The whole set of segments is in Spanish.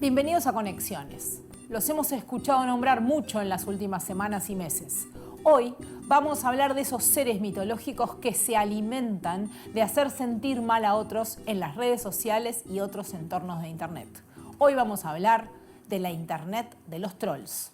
Bienvenidos a Conexiones. Los hemos escuchado nombrar mucho en las últimas semanas y meses. Hoy vamos a hablar de esos seres mitológicos que se alimentan de hacer sentir mal a otros en las redes sociales y otros entornos de Internet. Hoy vamos a hablar de la Internet de los trolls.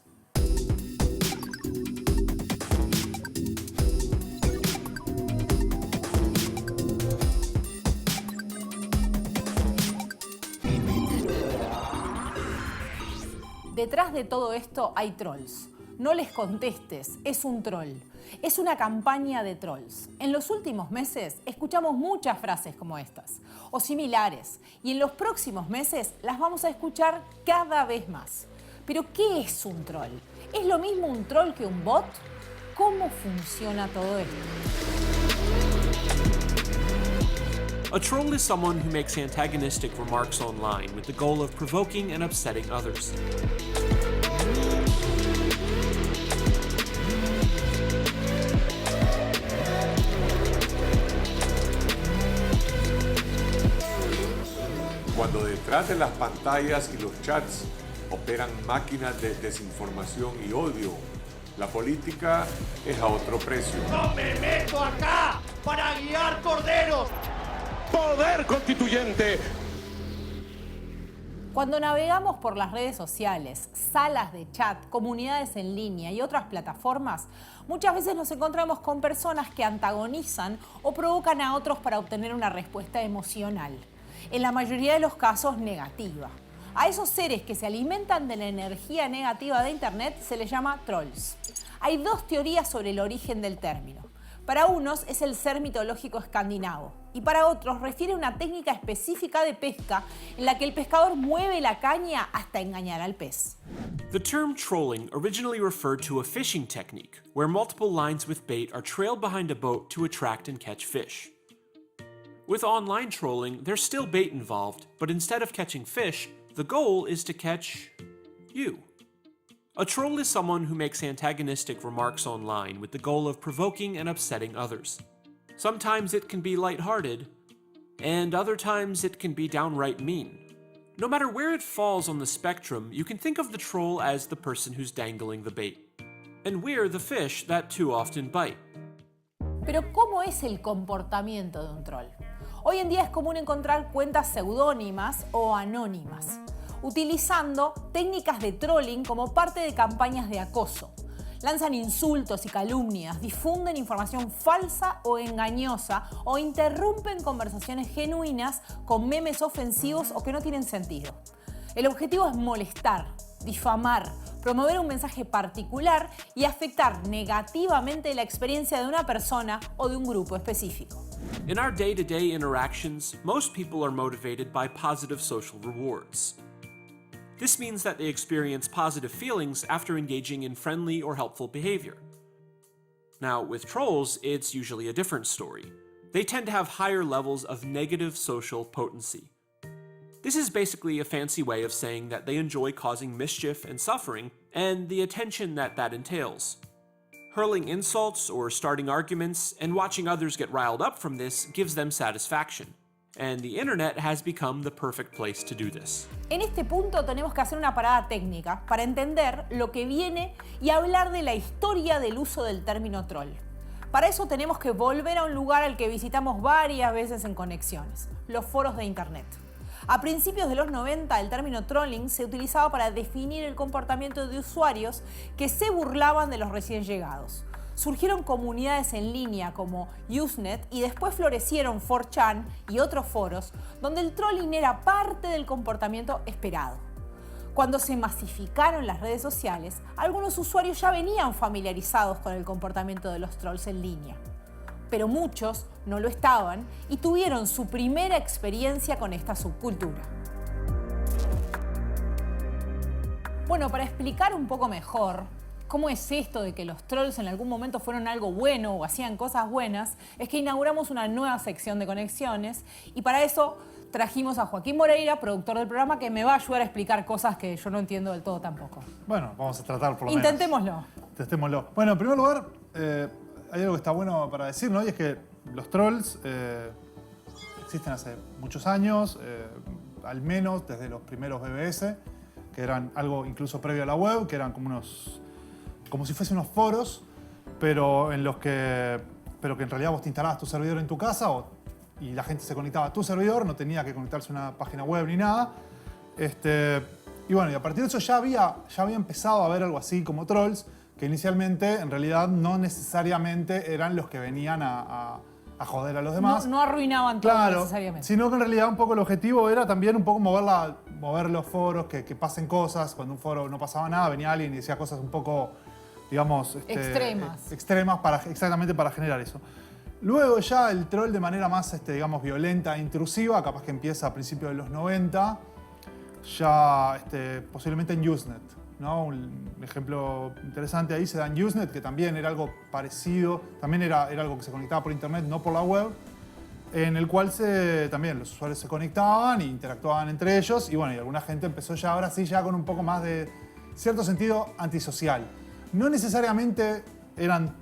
Detrás de todo esto hay trolls. No les contestes, es un troll. Es una campaña de trolls. En los últimos meses escuchamos muchas frases como estas, o similares, y en los próximos meses las vamos a escuchar cada vez más. Pero, ¿qué es un troll? ¿Es lo mismo un troll que un bot? ¿Cómo funciona todo esto? A troll is someone who makes antagonistic remarks online with the goal of provoking and upsetting others. Cuando detrás de las pantallas y los chats operan máquinas de desinformación y odio, la política es a otro precio. ¡No me meto acá para guiar corderos! ¡Poder constituyente! Cuando navegamos por las redes sociales, salas de chat, comunidades en línea y otras plataformas, muchas veces nos encontramos con personas que antagonizan o provocan a otros para obtener una respuesta emocional. En la mayoría de los casos, negativa. A esos seres que se alimentan de la energía negativa de Internet se les llama trolls. Hay dos teorías sobre el origen del término. Para unos es el ser mitológico escandinavo y para otros refiere a una técnica específica de pesca en la que el pescador mueve la caña hasta engañar al pez. The term trolling originally referred to a fishing technique where multiple lines with bait are trailed behind a boat to attract and catch fish. With online trolling, there's still bait involved, but instead of catching fish, the goal is to catch you. A troll is someone who makes antagonistic remarks online with the goal of provoking and upsetting others. Sometimes it can be lighthearted, and other times it can be downright mean. No matter where it falls on the spectrum, you can think of the troll as the person who's dangling the bait. And we're the fish that too often bite. Pero, ¿cómo es el comportamiento de un troll? Hoy en día es común encontrar cuentas seudónimas o anónimas, utilizando técnicas de trolling como parte de campañas de acoso. Lanzan insultos y calumnias, difunden información falsa o engañosa o interrumpen conversaciones genuinas con memes ofensivos o que no tienen sentido. El objetivo es molestar, difamar, promover un mensaje particular y afectar negativamente la experiencia de una persona o de un grupo específico. In our day-to-day interactions, most people are motivated by positive social rewards. This means that they experience positive feelings after engaging in friendly or helpful behavior. Now, with trolls, it's usually a different story. They tend to have higher levels of negative social potency. This is basically a fancy way of saying that they enjoy causing mischief and suffering, and the attention that that entails. Hurling insults or starting arguments and watching others get riled up from this gives them satisfaction. And the internet has become the perfect place to do this. En este punto tenemos que hacer una parada técnica para entender lo que viene y hablar de la historia del uso del término troll. Para eso tenemos que volver a un lugar al que visitamos varias veces en Conexiones, los foros de Internet. A principios de los 90, el término trolling se utilizaba para definir el comportamiento de usuarios que se burlaban de los recién llegados. Surgieron comunidades en línea como Usenet y después florecieron 4chan y otros foros donde el trolling era parte del comportamiento esperado. Cuando se masificaron las redes sociales, algunos usuarios ya venían familiarizados con el comportamiento de los trolls en línea. Pero muchos no lo estaban y tuvieron su primera experiencia con esta subcultura. Bueno, para explicar un poco mejor cómo es esto de que los trolls en algún momento fueron algo bueno o hacían cosas buenas, es que inauguramos una nueva sección de Conexiones y para eso trajimos a Joaquín Moreira, productor del programa, que me va a ayudar a explicar cosas que yo no entiendo del todo tampoco. Bueno, vamos a tratar por lo Intentémoslo. menos. Intentémoslo. Bueno, en primer lugar, hay algo que está bueno para decir, ¿no? Y es que los trolls existen hace muchos años, al menos desde los primeros BBS. que eran algo incluso previo a la web, que eran como si fuesen unos foros, pero en que en realidad vos te instalabas tu servidor en tu casa y la gente se conectaba a tu servidor, no tenía que conectarse a una página web ni nada. Y bueno, y a partir de eso ya había empezado a haber algo así como trolls, que inicialmente en realidad no necesariamente eran los que venían a joder a los demás. No arruinaban todo Claro, necesariamente. sino que en realidad un poco el objetivo era también un poco mover los foros, que pasen cosas. Cuando un foro no pasaba nada, venía alguien y decía cosas un poco, digamos... Extremas. Extremas exactamente para generar eso. Luego ya el troll de manera más, digamos, violenta e intrusiva, capaz que empieza a principios de los 90, ya posiblemente en Usenet, ¿no? Un ejemplo interesante ahí se da en Usenet, que también era algo parecido, también era algo que se conectaba por internet, no por la web, en el cual también los usuarios se conectaban e interactuaban entre ellos, y bueno, y alguna gente empezó ya ahora sí ya con un poco más de cierto sentido antisocial. No necesariamente eran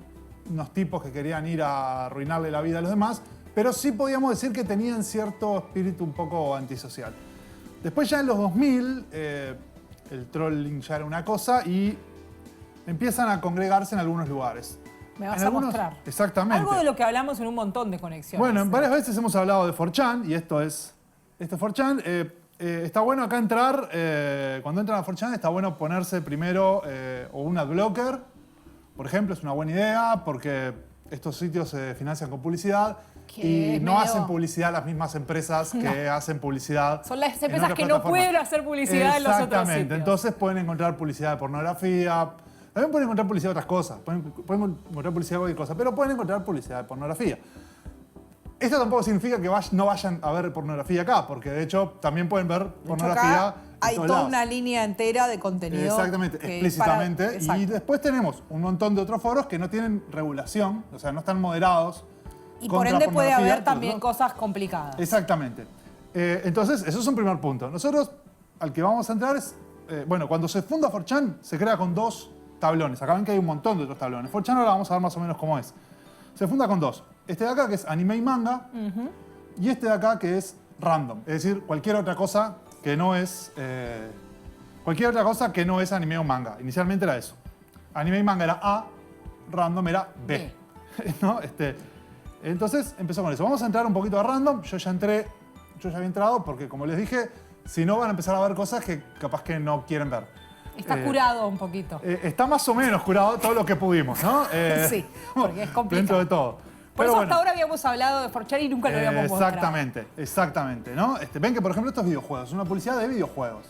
unos tipos que querían ir a arruinarle la vida a los demás, pero sí podíamos decir que tenían cierto espíritu un poco antisocial. Después ya en los 2000, el trolling ya era una cosa y empiezan a congregarse en algunos lugares. Me vas a mostrar. Exactamente. Algo de lo que hablamos en un montón de conexiones. Bueno, varias veces hemos hablado de 4chan y esto es 4chan. Está bueno acá entrar, cuando entran a 4chan está bueno ponerse primero o un adblocker, por ejemplo, es una buena idea porque estos sitios se financian con publicidad y no hacen publicidad las mismas empresas que hacen publicidad. Son las empresas que no pueden hacer publicidad en los otros sitios. Exactamente, entonces pueden encontrar publicidad de pornografía, también pueden encontrar publicidad de otras cosas, pueden encontrar publicidad de cualquier cosa, pero pueden encontrar publicidad de pornografía. Esto tampoco significa que no vayan a ver pornografía acá, porque de hecho también pueden ver pornografía. Hay toda una línea entera de contenido. Exactamente, explícitamente. Y después tenemos un montón de otros foros que no tienen regulación, o sea, no están moderados. Y por ende puede haber también cosas complicadas. Exactamente. Entonces, eso es un primer punto. Nosotros, al que vamos a entrar es, bueno, cuando se funda 4chan, se crea con 2 tablones. Acá ven que hay un montón de otros tablones. 4chan ahora vamos a ver más o menos cómo es. Se funda con 2. Este de acá, que es anime y manga, y este de acá, que es random. Es decir, cualquier otra cosa que no es anime o manga. Inicialmente era eso. Anime y manga era A, random era B. ¿No? Entonces empezó con eso. Vamos a entrar un poquito a random. Yo ya había entrado porque, como les dije, si no van a empezar a ver cosas que capaz que no quieren ver. Está curado un poquito. Está más o menos curado todo lo que pudimos, ¿no? Sí, porque es complicado. Dentro de todo. Por Pero eso bueno, hasta ahora habíamos hablado de 4chan y nunca lo habíamos mostrado. Exactamente, ¿no? Ven que, por ejemplo, estos videojuegos, es una publicidad de videojuegos.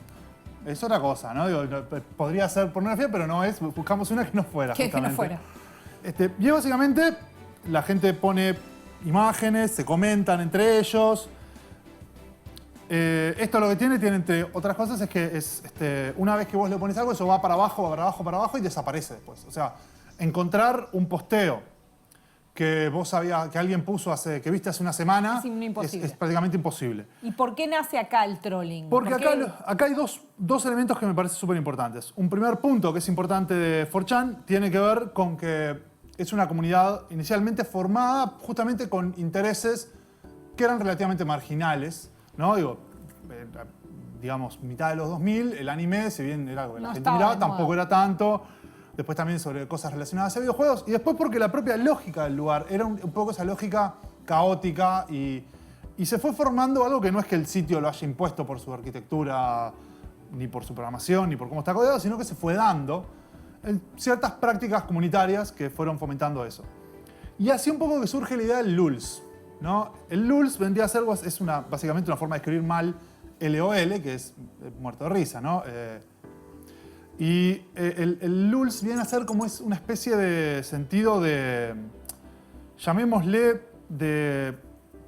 Es otra cosa, ¿no? Digo, podría ser pornografía, pero no es. Buscamos una que no fuera. Que no fuera. Y básicamente la gente pone imágenes, se comentan entre ellos. Esto lo que tiene, entre otras cosas, es que una vez que vos le pones algo, eso va para abajo y desaparece después. O sea, encontrar un posteo que vos sabías, que alguien puso que viste hace una semana, es prácticamente imposible. ¿Y por qué nace acá el trolling? Porque acá hay dos elementos que me parecen súper importantes. Un primer punto que es importante de 4chan tiene que ver con que es una comunidad inicialmente formada justamente con intereses que eran relativamente marginales, ¿no? Digamos, mitad de los 2000, el anime, si bien era algo que la gente miraba, tampoco era tanto. Después también sobre cosas relacionadas a videojuegos. Y después porque la propia lógica del lugar era un poco esa lógica caótica y se fue formando algo que no es que el sitio lo haya impuesto por su arquitectura, ni por su programación, ni por cómo está codiado, sino que se fue dando en ciertas prácticas comunitarias que fueron fomentando eso. Y así un poco que surge la idea del LULS, ¿no? El LULS vendría a ser, básicamente una forma de escribir mal LOL, que es muerto de risa, ¿no? Y el LULS viene a ser como es una especie de sentido de, llamémosle, de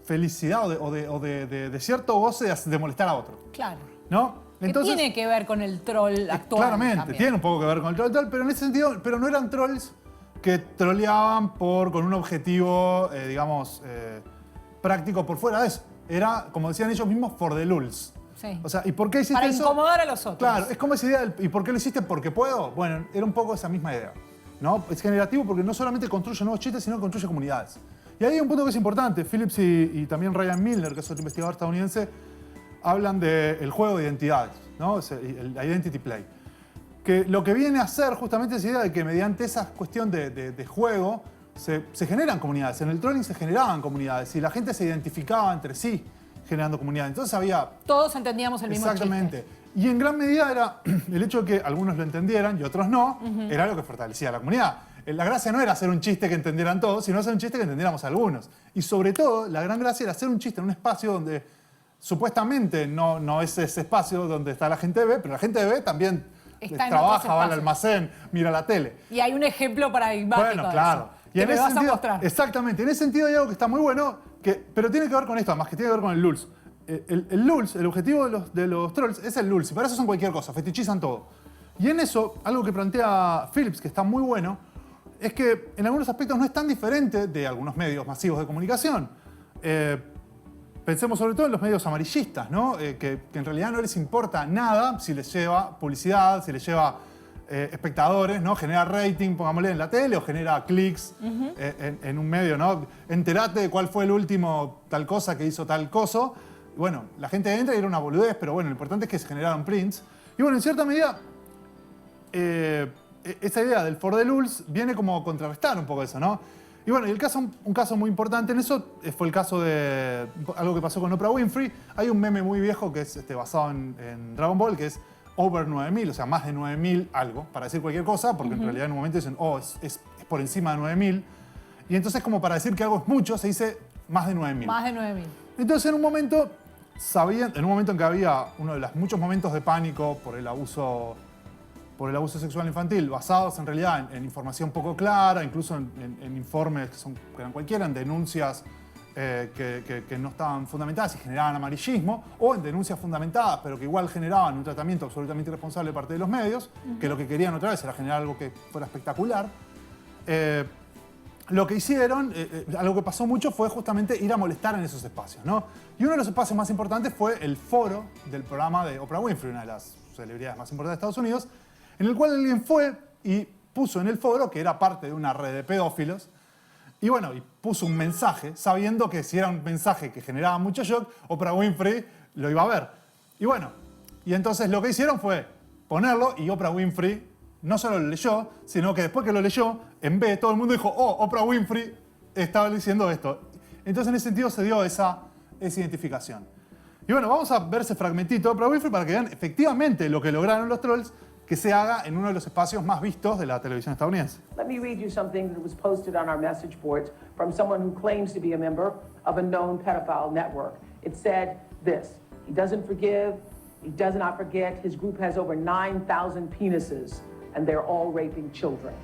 felicidad o de cierto goce de molestar a otro. Claro. ¿No? Entonces, que tiene que ver con el troll actual. Claramente, también. Tiene un poco que ver con el troll, pero en ese sentido, pero no eran trolls que troleaban con un objetivo, digamos, práctico por fuera de eso. Era, como decían ellos mismos, for the LULS. Sí. O sea, ¿y por qué hiciste para eso? Para incomodar a los otros. Claro, es como esa idea ¿y por qué lo hiciste? ¿Porque puedo? Bueno, era un poco esa misma idea, ¿no? Es generativo porque no solamente construye nuevos chistes, sino que construye comunidades. Y ahí hay un punto que es importante. Phillips y también Ryan Milner, que es otro investigador estadounidense, hablan del juego de identidades, ¿no? El identity play. Que lo que viene a hacer justamente es la idea de que mediante esa cuestión de juego se generan comunidades. En el trolling se generaban comunidades y la gente se identificaba entre sí generando comunidades. Entonces había... Todos entendíamos el mismo Exactamente. chiste. Y en gran medida era el hecho de que algunos lo entendieran y otros no, era lo que fortalecía la comunidad. La gracia no era hacer un chiste que entendieran todos, sino hacer un chiste que entendiéramos algunos. Y sobre todo, la gran gracia era hacer un chiste en un espacio donde supuestamente no es ese espacio donde está la gente B, pero la gente B también Está en trabaja, otros va al espacios. almacén, mira la tele. Y hay un ejemplo paradigmático Bueno, de claro. eso. Y que en me ese vas a sentido, mostrar. exactamente, en ese sentido hay algo que está muy bueno, pero tiene que ver con esto, además que tiene que ver con el LULS. El LULS, el objetivo de los trolls es el LULS, y para eso son cualquier cosa, fetichizan todo. Y en eso, algo que plantea Phillips, que está muy bueno, es que en algunos aspectos no es tan diferente de algunos medios masivos de comunicación. Pensemos sobre todo en los medios amarillistas, ¿no? Que en realidad no les importa nada si les lleva publicidad, si les lleva espectadores, ¿no? Genera rating, pongámosle en la tele, o genera clics en un medio, ¿no? Enterate de cuál fue el último tal cosa que hizo tal coso. Bueno, la gente entra y era una boludez, pero bueno, lo importante es que se generaron prints. Y bueno, en cierta medida, esa idea del for the lulz viene como a contrarrestar un poco eso, ¿no? Y bueno, y un caso muy importante en eso fue el caso de algo que pasó con Oprah Winfrey. Hay un meme muy viejo que es basado en Dragon Ball, que es over 9000, o sea, más de 9000 algo, para decir cualquier cosa, porque en realidad en un momento dicen, es por encima de 9000. Y entonces, como para decir que algo es mucho, se dice más de 9000. Más de 9.000. Entonces, en un momento en que había uno de los muchos momentos de pánico por el abuso sexual infantil, basados en realidad en información poco clara, incluso en informes que eran cualquiera, en denuncias que no estaban fundamentadas y generaban amarillismo, o en denuncias fundamentadas, pero que igual generaban un tratamiento absolutamente irresponsable de parte de los medios, que lo que querían otra vez era generar algo que fuera espectacular. Lo que hicieron, algo que pasó mucho, fue justamente ir a molestar en esos espacios, ¿no? Y uno de los espacios más importantes fue el foro del programa de Oprah Winfrey, una de las celebridades más importantes de Estados Unidos, en el cual alguien fue y puso en el foro que era parte de una red de pedófilos, y bueno, y puso un mensaje, sabiendo que si era un mensaje que generaba mucho shock, Oprah Winfrey lo iba a ver. Y bueno, y entonces lo que hicieron fue ponerlo, y Oprah Winfrey no solo lo leyó, sino que después que lo leyó, en B, todo el mundo dijo, Oprah Winfrey estaba diciendo esto. Entonces, en ese sentido, se dio esa identificación. Y bueno, vamos a ver ese fragmentito de Oprah Winfrey para que vean efectivamente lo que lograron los trolls que se haga en uno de los espacios más vistos de la televisión estadounidense. Let me read you something that was posted on our message boards from someone who claims to be a member of a known pedophile network. It said this: he doesn't forgive, he does not forget, his group has over 9,000 penises, and they're all raping children.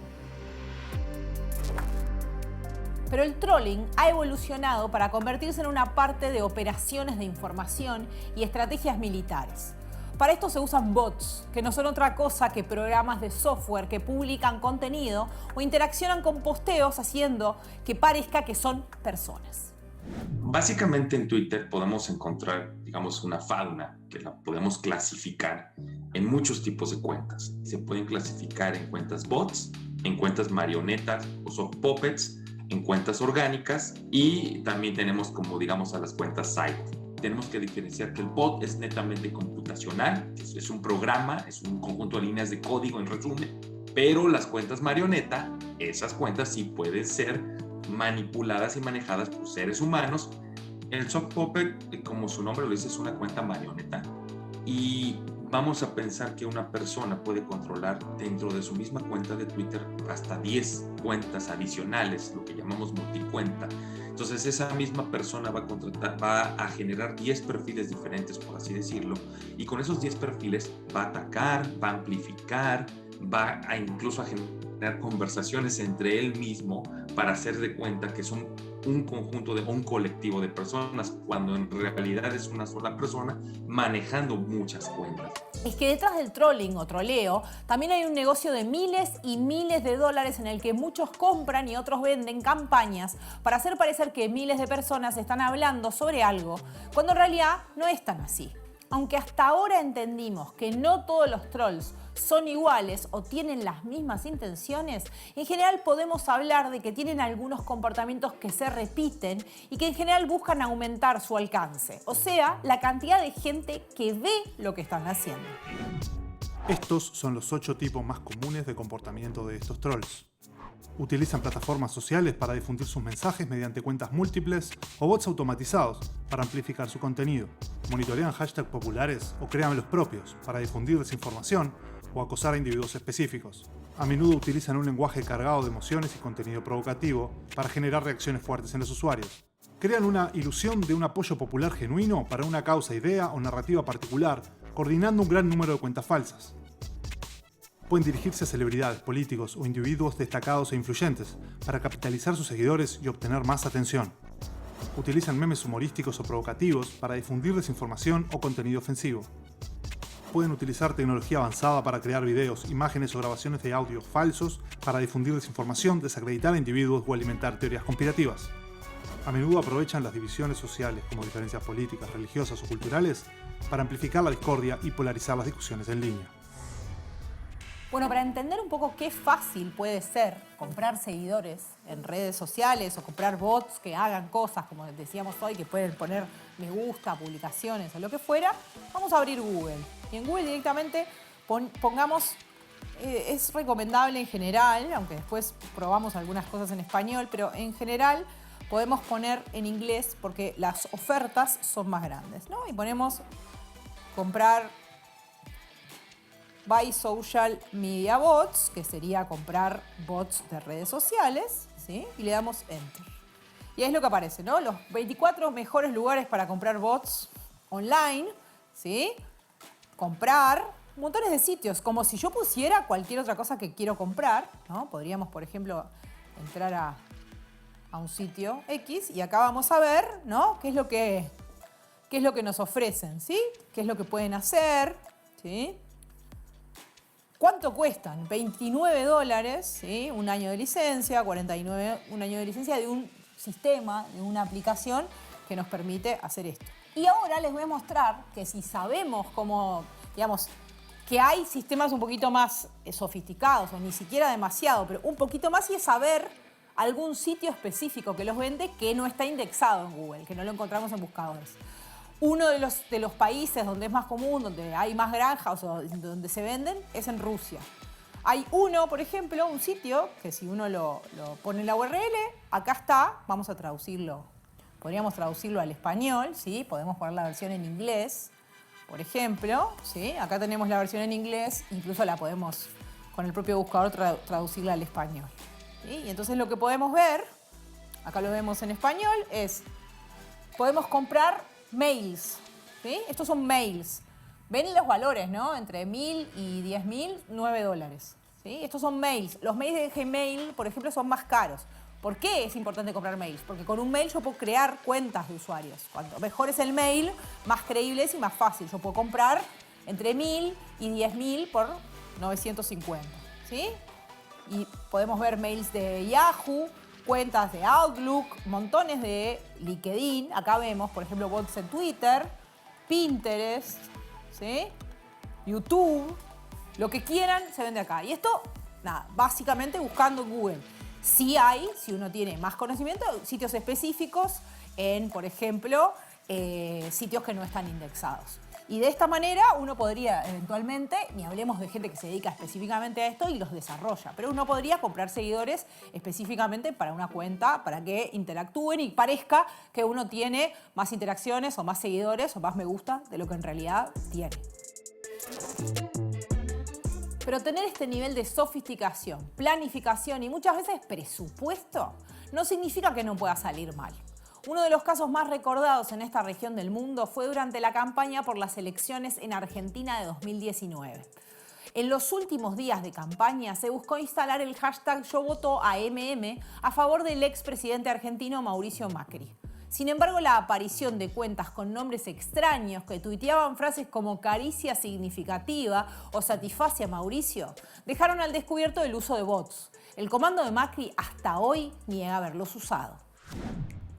Pero el trolling ha evolucionado para convertirse en una parte de operaciones de información y estrategias militares. Para esto se usan bots, que no son otra cosa que programas de software que publican contenido o interaccionan con posteos haciendo que parezca que son personas. Básicamente en Twitter podemos encontrar, digamos, una fauna que la podemos clasificar en muchos tipos de cuentas. Se pueden clasificar en cuentas bots, en cuentas marionetas o soft puppets, en cuentas orgánicas, y también tenemos como, digamos, a las cuentas cyber. Tenemos que diferenciar que el bot es netamente computacional, es un programa, es un conjunto de líneas de código en resumen, pero las cuentas marioneta, esas cuentas sí pueden ser manipuladas y manejadas por seres humanos. El soft puppet, como su nombre lo dice, es una cuenta marioneta, y vamos a pensar que una persona puede controlar dentro de su misma cuenta de Twitter hasta 10 cuentas adicionales, lo que llamamos multicuenta. Entonces esa misma persona va a generar 10 perfiles diferentes, por así decirlo, y con esos 10 perfiles va a atacar, va a amplificar, va a incluso a generar conversaciones entre él mismo para hacer de cuenta que son un conjunto de un colectivo de personas, cuando en realidad es una sola persona manejando muchas cuentas. Es que detrás del trolling o troleo también hay un negocio de miles y miles de dólares en el que muchos compran y otros venden campañas para hacer parecer que miles de personas están hablando sobre algo, cuando en realidad no es tan así. Aunque hasta ahora entendimos que no todos los trolls son iguales o tienen las mismas intenciones, en general podemos hablar de que tienen algunos comportamientos que se repiten y que en general buscan aumentar su alcance, o sea, la cantidad de gente que ve lo que están haciendo. Estos son los 8 tipos más comunes de comportamiento de estos trolls. Utilizan plataformas sociales para difundir sus mensajes mediante cuentas múltiples o bots automatizados para amplificar su contenido. Monitorean hashtags populares o crean los propios para difundir desinformación o acosar a individuos específicos. A menudo utilizan un lenguaje cargado de emociones y contenido provocativo para generar reacciones fuertes en los usuarios. Crean una ilusión de un apoyo popular genuino para una causa, idea o narrativa particular, coordinando un gran número de cuentas falsas. Pueden dirigirse a celebridades, políticos o individuos destacados e influyentes para capitalizar sus seguidores y obtener más atención. Utilizan memes humorísticos o provocativos para difundir desinformación o contenido ofensivo. Pueden utilizar tecnología avanzada para crear videos, imágenes o grabaciones de audio falsos para difundir desinformación, desacreditar a individuos o alimentar teorías conspirativas. A menudo aprovechan las divisiones sociales, como diferencias políticas, religiosas o culturales, para amplificar la discordia y polarizar las discusiones en línea. Bueno, para entender un poco qué fácil puede ser comprar seguidores en redes sociales o comprar bots que hagan cosas, como decíamos hoy, que pueden poner me gusta, publicaciones o lo que fuera, vamos a abrir Google. Y en Google directamente pongamos, es recomendable en general, aunque después probamos algunas cosas en español, pero en general podemos poner en inglés porque las ofertas son más grandes, ¿no? Y ponemos comprar Buy Social Media Bots, que sería comprar bots de redes sociales, ¿sí? Y le damos Enter. Y ahí es lo que aparece, ¿no? Los 24 mejores lugares para comprar bots online, ¿sí? Comprar montones de sitios, como si yo pusiera cualquier otra cosa que quiero comprar, ¿no? Podríamos, por ejemplo, entrar a un sitio X y acá vamos a ver, ¿no? ¿Qué es lo que nos ofrecen, ¿sí? ¿Qué es lo que pueden hacer, ¿sí? ¿Cuánto cuestan? $29, ¿sí? Un año de licencia, 49, un año de licencia de un sistema, de una aplicación que nos permite hacer esto. Y ahora les voy a mostrar que si sabemos cómo, digamos, que hay sistemas un poquito más sofisticados, o ni siquiera demasiado, pero un poquito más, y es saber algún sitio específico que los vende que no está indexado en Google, que no lo encontramos en buscadores. Uno de los países donde es más común, donde hay más granjas o donde se venden, es en Rusia. Hay uno, por ejemplo, un sitio que si uno lo pone en la URL, acá está, vamos a traducirlo. Podríamos traducirlo al español, ¿sí? Podemos poner la versión en inglés, por ejemplo, ¿sí? Acá tenemos la versión en inglés, incluso la podemos con el propio buscador traducirla al español, ¿sí? Y entonces lo que podemos ver, acá lo vemos en español, es podemos comprar mails, ¿sí? Estos son mails. Ven los valores, ¿no? Entre 1.000 y 10.000, $9, ¿sí? Estos son mails. Los mails de Gmail, por ejemplo, son más caros. ¿Por qué es importante comprar mails? Porque con un mail yo puedo crear cuentas de usuarios. Cuanto mejor es el mail, más creíble es y más fácil. Yo puedo comprar entre 1.000 y 10.000 por 950, ¿sí? Y podemos ver mails de Yahoo, cuentas de Outlook, montones de LinkedIn. Acá vemos, por ejemplo, bots en Twitter, Pinterest, ¿sí? YouTube, lo que quieran se vende acá. Y esto, nada, básicamente buscando en Google. Sí hay, si uno tiene más conocimiento, sitios específicos en, por ejemplo, sitios que no están indexados. Y de esta manera uno podría eventualmente, ni hablemos de gente que se dedica específicamente a esto y los desarrolla, pero uno podría comprar seguidores específicamente para una cuenta, para que interactúen y parezca que uno tiene más interacciones o más seguidores o más me gusta de lo que en realidad tiene. Pero tener este nivel de sofisticación, planificación y muchas veces presupuesto no significa que no pueda salir mal. Uno de los casos más recordados en esta región del mundo fue durante la campaña por las elecciones en Argentina de 2019. En los últimos días de campaña se buscó instalar el hashtag Yo voto a MM a favor del expresidente argentino Mauricio Macri. Sin embargo, la aparición de cuentas con nombres extraños que tuiteaban frases como caricia significativa o satisface a Mauricio dejaron al descubierto el uso de bots. El comando de Macri hasta hoy niega haberlos usado.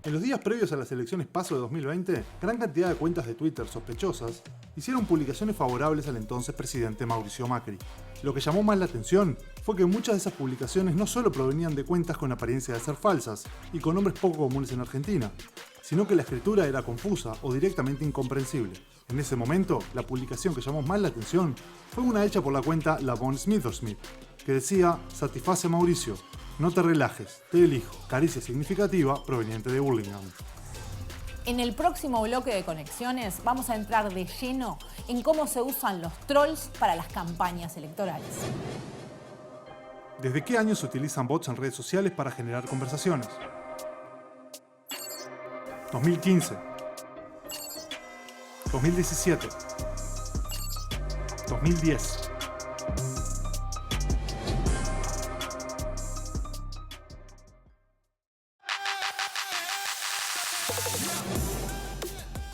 En los días previos a las elecciones PASO de 2020, gran cantidad de cuentas de Twitter sospechosas hicieron publicaciones favorables al entonces presidente Mauricio Macri. Lo que llamó más la atención fue que muchas de esas publicaciones no solo provenían de cuentas con apariencia de ser falsas y con nombres poco comunes en Argentina, sino que la escritura era confusa o directamente incomprensible. En ese momento, la publicación que llamó más la atención fue una hecha por la cuenta Lavon Smith, que decía: satisface a Mauricio, no te relajes, te elijo, caricia significativa proveniente de Burlingame. En el próximo bloque de Conexiones vamos a entrar de lleno en cómo se usan los trolls para las campañas electorales. ¿Desde qué año se utilizan bots en redes sociales para generar conversaciones? 2015, 2017, 2010.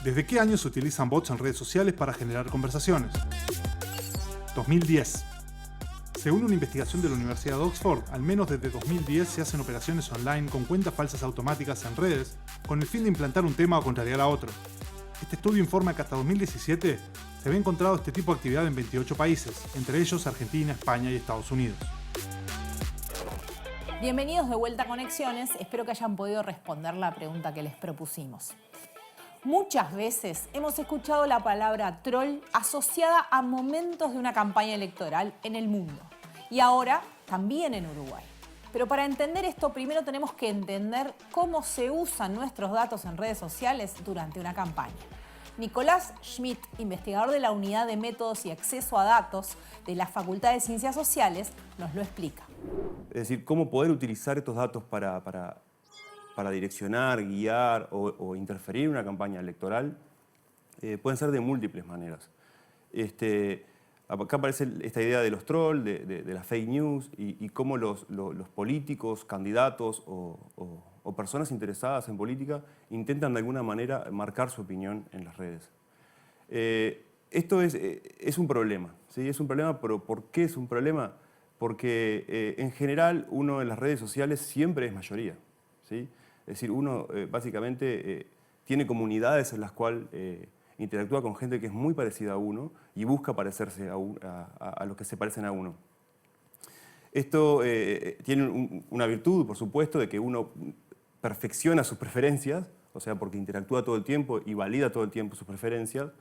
¿Desde qué año se utilizan bots en redes sociales para generar conversaciones? 2010. Según una investigación de la Universidad de Oxford, al menos desde 2010 se hacen operaciones online con cuentas falsas automáticas en redes con el fin de implantar un tema o contrariar a otro. Este estudio informa que hasta 2017 se había encontrado este tipo de actividad en 28 países, entre ellos Argentina, España y Estados Unidos. Bienvenidos de vuelta a Conexiones, espero que hayan podido responder la pregunta que les propusimos. Muchas veces hemos escuchado la palabra troll asociada a momentos de una campaña electoral en el mundo y ahora también en Uruguay. Pero para entender esto, primero tenemos que entender cómo se usan nuestros datos en redes sociales durante una campaña. Nicolás Schmidt, investigador de la Unidad de Métodos y Acceso a Datos de la Facultad de Ciencias Sociales, nos lo explica. Es decir, cómo poder utilizar estos datos para direccionar, guiar o interferir en una campaña electoral pueden ser de múltiples maneras. Acá aparece esta idea de los trolls, de las fake news y cómo los políticos, candidatos o personas interesadas en política intentan de alguna manera marcar su opinión en las redes. Esto es un problema, ¿sí? Es un problema, pero ¿por qué es un problema? Porque en general uno en las redes sociales siempre es mayoría, ¿sí? Es decir, uno básicamente tiene comunidades en las cuales interactúa con gente que es muy parecida a uno y busca parecerse a los que se parecen a uno. Esto tiene una virtud, por supuesto, de que uno perfecciona sus preferencias, o sea, porque interactúa todo el tiempo y valida todo el tiempo sus preferencias,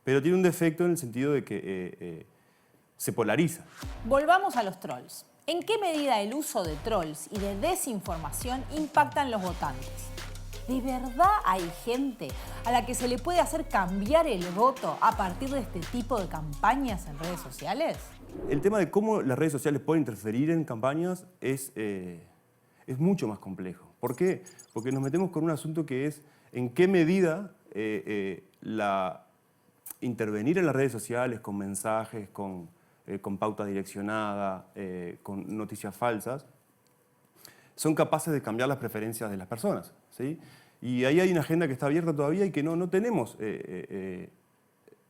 pero tiene un defecto en el sentido de que se polariza. Volvamos a los trolls. ¿En qué medida el uso de trolls y de desinformación impactan los votantes? ¿De verdad hay gente a la que se le puede hacer cambiar el voto a partir de este tipo de campañas en redes sociales? El tema de cómo las redes sociales pueden interferir en campañas es mucho más complejo. ¿Por qué? Porque nos metemos con un asunto que es en qué medida intervenir en las redes sociales con mensajes, con pauta direccionada, con noticias falsas, son capaces de cambiar las preferencias de las personas, ¿sí? Y ahí hay una agenda que está abierta todavía y que no tenemos.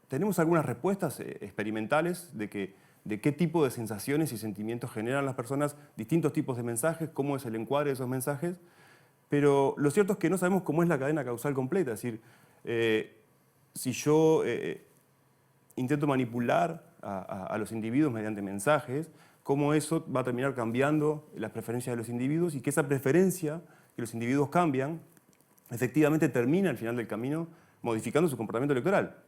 Tenemos algunas respuestas experimentales de qué tipo de sensaciones y sentimientos generan las personas, distintos tipos de mensajes, cómo es el encuadre de esos mensajes, pero lo cierto es que no sabemos cómo es la cadena causal completa. Es decir, si yo intento manipular a los individuos mediante mensajes, cómo eso va a terminar cambiando las preferencias de los individuos y que esa preferencia que los individuos cambian efectivamente termina al final del camino modificando su comportamiento electoral.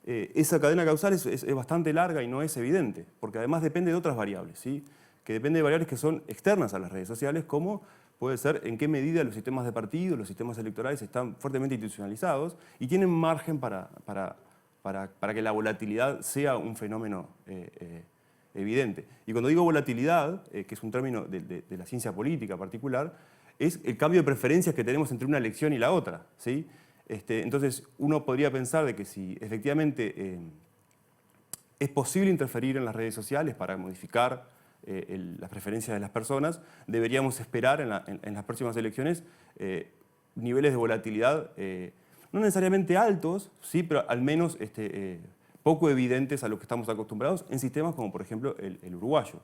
Esa cadena causal es bastante larga y no es evidente, porque además depende de otras variables, ¿sí? Que depende de variables que son externas a las redes sociales, como puede ser en qué medida los sistemas de partidos, los sistemas electorales están fuertemente institucionalizados y tienen margen para que la volatilidad sea un fenómeno evidente. Y cuando digo volatilidad, que es un término de la ciencia política particular, es el cambio de preferencias que tenemos entre una elección y la otra, ¿sí? Entonces, uno podría pensar de que si efectivamente es posible interferir en las redes sociales para modificar las preferencias de las personas, deberíamos esperar en las próximas elecciones niveles de volatilidad no necesariamente altos, sí, pero al menos poco evidentes a lo que estamos acostumbrados en sistemas como, por ejemplo, el uruguayo.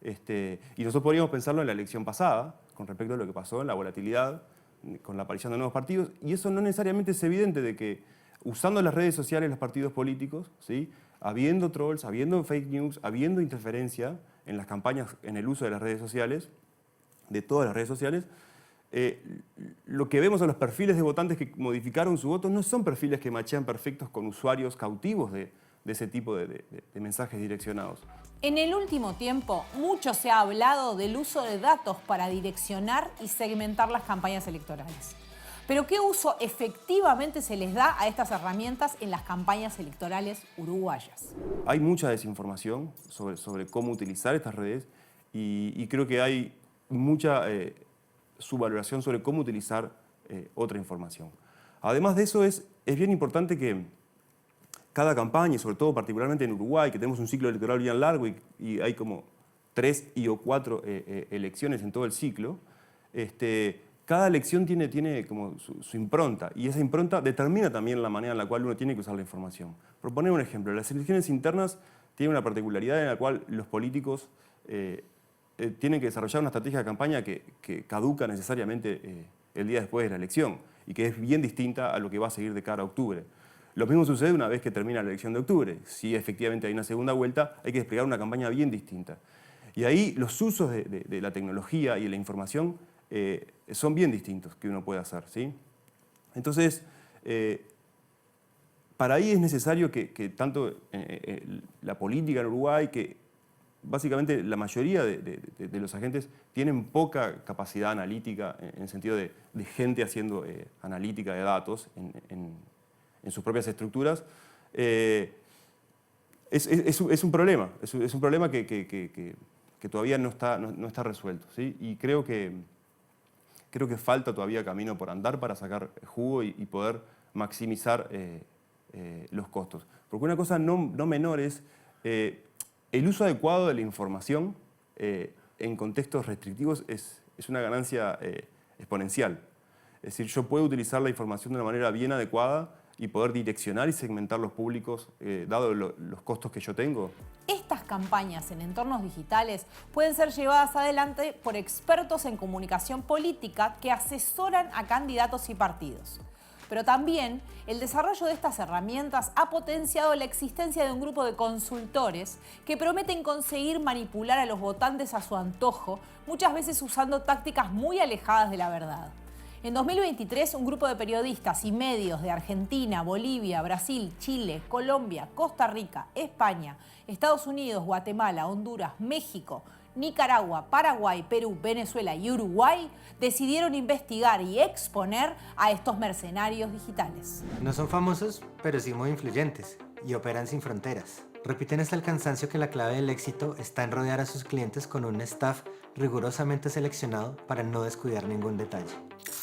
Y nosotros podríamos pensarlo en la elección pasada, con respecto a lo que pasó en la volatilidad con la aparición de nuevos partidos, y eso no necesariamente es evidente de que usando las redes sociales los partidos políticos, ¿sí? Habiendo trolls, habiendo fake news, habiendo interferencia en las campañas, en el uso de las redes sociales, de todas las redes sociales, lo que vemos son los perfiles de votantes que modificaron su voto, no son perfiles que machean perfectos con usuarios cautivos de ese tipo de mensajes direccionados. En el último tiempo, mucho se ha hablado del uso de datos para direccionar y segmentar las campañas electorales. Pero ¿qué uso efectivamente se les da a estas herramientas en las campañas electorales uruguayas? Hay mucha desinformación sobre cómo utilizar estas redes y creo que hay mucha subvaloración sobre cómo utilizar otra información. Además de eso, es bien importante que cada campaña, y sobre todo particularmente en Uruguay, que tenemos un ciclo electoral bien largo y hay como 3 o 4 elecciones en todo el ciclo, cada elección tiene como su impronta, y esa impronta determina también la manera en la cual uno tiene que usar la información. Por poner un ejemplo, las elecciones internas tienen una particularidad en la cual los políticos tienen que desarrollar una estrategia de campaña que caduca necesariamente el día después de la elección y que es bien distinta a lo que va a seguir de cara a octubre. Lo mismo sucede una vez que termina la elección de octubre. Si efectivamente hay una segunda vuelta, hay que desplegar una campaña bien distinta. Y ahí los usos de la tecnología y de la información son bien distintos que uno puede hacer, ¿sí? Entonces, para ahí es necesario que tanto la política en Uruguay, que básicamente la mayoría de los agentes tienen poca capacidad analítica en el sentido de gente haciendo analítica de datos en sus propias estructuras, es un problema. Es un problema que todavía no está resuelto, ¿sí? Y creo que falta todavía camino por andar para sacar jugo y poder maximizar los costos. Porque una cosa no menor es el uso adecuado de la información en contextos restrictivos es una ganancia exponencial. Es decir, yo puedo utilizar la información de una manera bien adecuada y poder direccionar y segmentar los públicos dado los costos que yo tengo. Estas campañas en entornos digitales pueden ser llevadas adelante por expertos en comunicación política que asesoran a candidatos y partidos. Pero también el desarrollo de estas herramientas ha potenciado la existencia de un grupo de consultores que prometen conseguir manipular a los votantes a su antojo, muchas veces usando tácticas muy alejadas de la verdad. En 2023, un grupo de periodistas y medios de Argentina, Bolivia, Brasil, Chile, Colombia, Costa Rica, España, Estados Unidos, Guatemala, Honduras, México, Nicaragua, Paraguay, Perú, Venezuela y Uruguay decidieron investigar y exponer a estos mercenarios digitales. No son famosos, pero sí muy influyentes y operan sin fronteras. Repiten hasta el cansancio que la clave del éxito está en rodear a sus clientes con un staff rigurosamente seleccionado para no descuidar ningún detalle.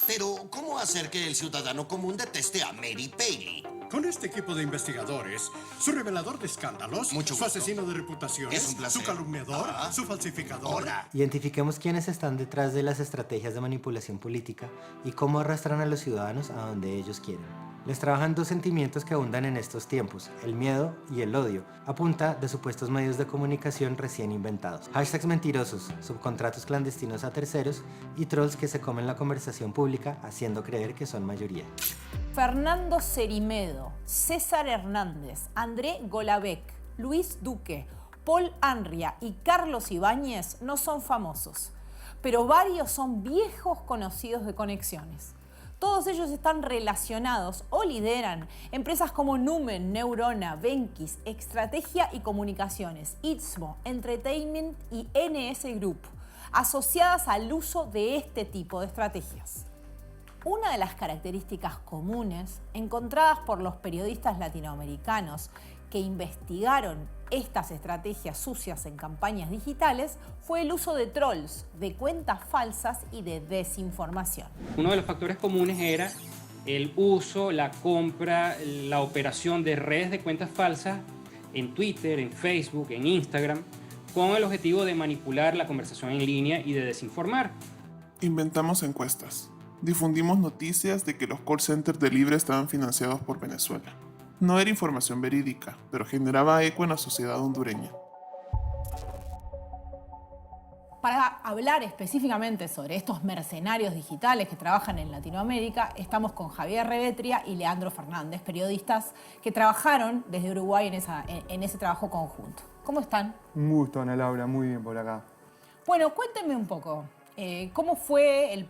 Pero, ¿cómo hacer que el ciudadano común deteste a Mary Paley? Con este equipo de investigadores, su revelador de escándalos, su asesino de reputaciones, Es un placer. su calumniador, su falsificador. Identifiquemos quiénes están detrás de las estrategias de manipulación política y cómo arrastran a los ciudadanos a donde ellos quieren. Les trabajan dos sentimientos que abundan en estos tiempos, el miedo y el odio, a punta de supuestos medios de comunicación recién inventados. Hashtags mentirosos, subcontratos clandestinos a terceros y trolls que se comen la conversación pública haciendo creer que son mayoría. Fernando Cerimedo, César Hernández, André Golavec, Luis Duque, Paul Anria y Carlos Ibáñez no son famosos, pero varios son viejos conocidos de Conexiones. Todos ellos están relacionados o lideran empresas como Numen, Neurona, Venquis, Estrategia y Comunicaciones, Istmo, Entertainment y NS Group, asociadas al uso de este tipo de estrategias. Una de las características comunes encontradas por los periodistas latinoamericanos que investigaron estas estrategias sucias en campañas digitales fue el uso de trolls, de cuentas falsas y de desinformación. Uno de los factores comunes era el uso, la compra, la operación de redes de cuentas falsas en Twitter, en Facebook, en Instagram, con el objetivo de manipular la conversación en línea y de desinformar. Inventamos encuestas. Difundimos noticias de que los call centers de Libre estaban financiados por Venezuela. No era información verídica, pero generaba eco en la sociedad hondureña. Para hablar específicamente sobre estos mercenarios digitales que trabajan en Latinoamérica, estamos con Javier Revetria y Leandro Fernández, periodistas que trabajaron desde Uruguay en ese trabajo conjunto. ¿Cómo están? Un gusto, Ana Laura, muy bien por acá. Bueno, cuéntenme un poco, ¿cómo fue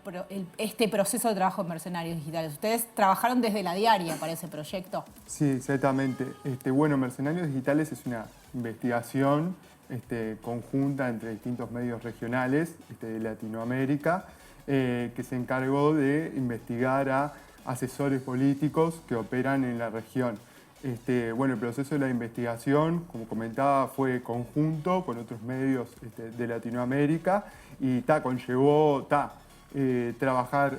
este proceso de trabajo en mercenarios digitales? ¿Ustedes trabajaron desde la diaria para ese proyecto? Sí, exactamente. Bueno, Mercenarios Digitales es una investigación conjunta entre distintos medios regionales de Latinoamérica que se encargó de investigar a asesores políticos que operan en la región. Bueno, el proceso de la investigación, como comentaba, fue conjunto con otros medios de Latinoamérica y conllevó trabajar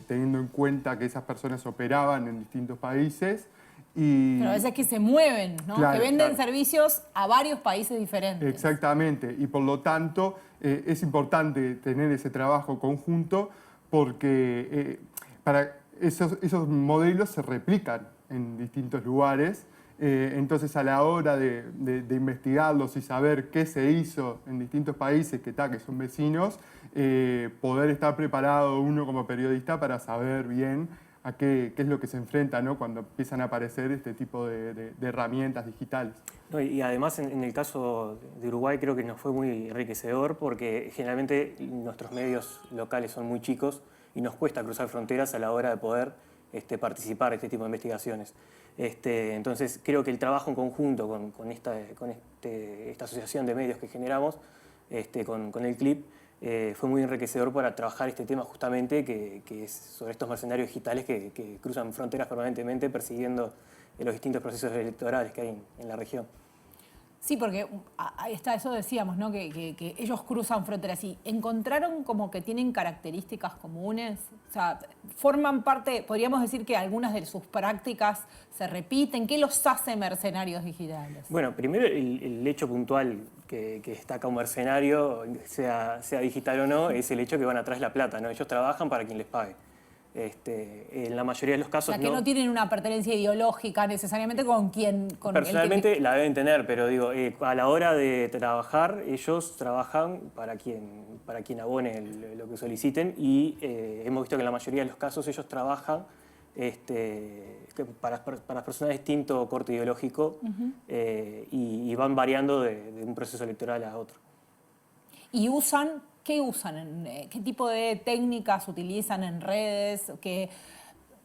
teniendo en cuenta que esas personas operaban en distintos países. Pero a veces que se mueven, ¿no? Claro, que venden claro. servicios a varios países diferentes. Exactamente, y por lo tanto es importante tener ese trabajo conjunto porque para esos modelos se replican en distintos lugares. Entonces, a la hora de investigarlos y saber qué se hizo en distintos países que son vecinos, poder estar preparado uno como periodista para saber bien a qué es lo que se enfrenta, ¿no? Cuando empiezan a aparecer este tipo de herramientas digitales. No, y además en el caso de Uruguay creo que nos fue muy enriquecedor porque generalmente nuestros medios locales son muy chicos y nos cuesta cruzar fronteras a la hora de poder participar en este tipo de investigaciones. Entonces creo que el trabajo en conjunto con esta asociación de medios que generamos, con el CLIP, fue muy enriquecedor para trabajar este tema justamente que es sobre estos mercenarios digitales que cruzan fronteras permanentemente persiguiendo los distintos procesos electorales que hay en la región. Sí, porque ahí está, eso decíamos, ¿no? Que ellos cruzan fronteras y encontraron como que tienen características comunes. O sea, forman parte, podríamos decir que algunas de sus prácticas se repiten. ¿Qué los hace mercenarios digitales? Bueno, primero el hecho puntual que destaca un mercenario, sea digital o no, es el hecho que van atrás de la plata, ¿no? Ellos trabajan para quien les pague. En la mayoría de los casos o sea, que no tienen una pertenencia ideológica necesariamente con quien... Personalmente la deben tener, pero digo, a la hora de trabajar, ellos trabajan para quien abone lo que soliciten y hemos visto que en la mayoría de los casos ellos trabajan para personas de distinto corte ideológico y van variando de un proceso electoral a otro. ¿Y qué usan? ¿Qué tipo de técnicas utilizan en redes? ¿Qué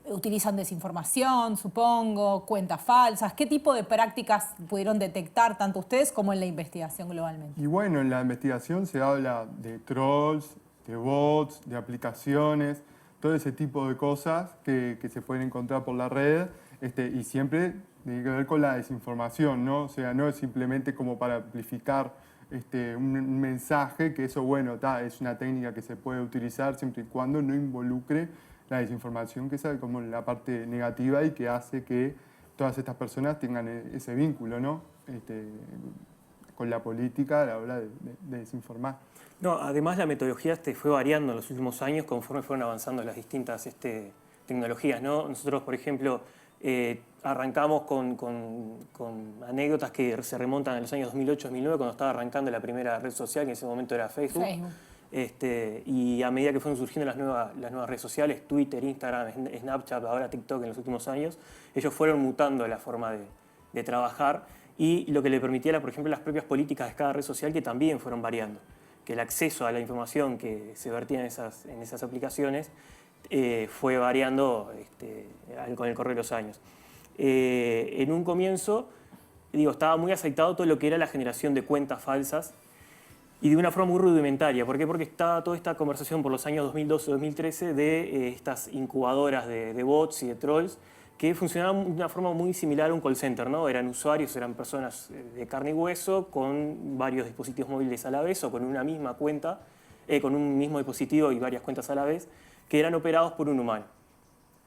utilizan desinformación, supongo, cuentas falsas? ¿Qué tipo de prácticas pudieron detectar tanto ustedes como en la investigación globalmente? Y bueno, en la investigación se habla de trolls, de bots, de aplicaciones, todo ese tipo de cosas que se pueden encontrar por la red y siempre tiene que ver con la desinformación, ¿no? O sea, no es simplemente como para amplificar un mensaje, que eso, bueno, es una técnica que se puede utilizar siempre y cuando no involucre la desinformación, que es como la parte negativa y que hace que todas estas personas tengan ese vínculo, ¿no? Con la política a la hora de desinformar. No, además la metodología fue variando en los últimos años conforme fueron avanzando las distintas tecnologías, ¿no? Nosotros, por ejemplo, arrancamos con anécdotas que se remontan a los años 2008-2009, cuando estaba arrancando la primera red social, que en ese momento era Facebook. Y a medida que fueron surgiendo las nuevas redes sociales, Twitter, Instagram, Snapchat, ahora TikTok en los últimos años, ellos fueron mutando la forma de trabajar y lo que le permitía, por ejemplo, las propias políticas de cada red social que también fueron variando. Que el acceso a la información que se vertía en esas aplicaciones fue variando con el correr de los años. En un comienzo, estaba muy aceitado todo lo que era la generación de cuentas falsas y de una forma muy rudimentaria. ¿Por qué? Porque estaba toda esta conversación por los años 2012-2013 de estas incubadoras de bots y de trolls que funcionaban de una forma muy similar a un call center, ¿no? Eran usuarios, eran personas de carne y hueso con varios dispositivos móviles a la vez o con una misma cuenta, con un mismo dispositivo y varias cuentas a la vez, que eran operados por un humano.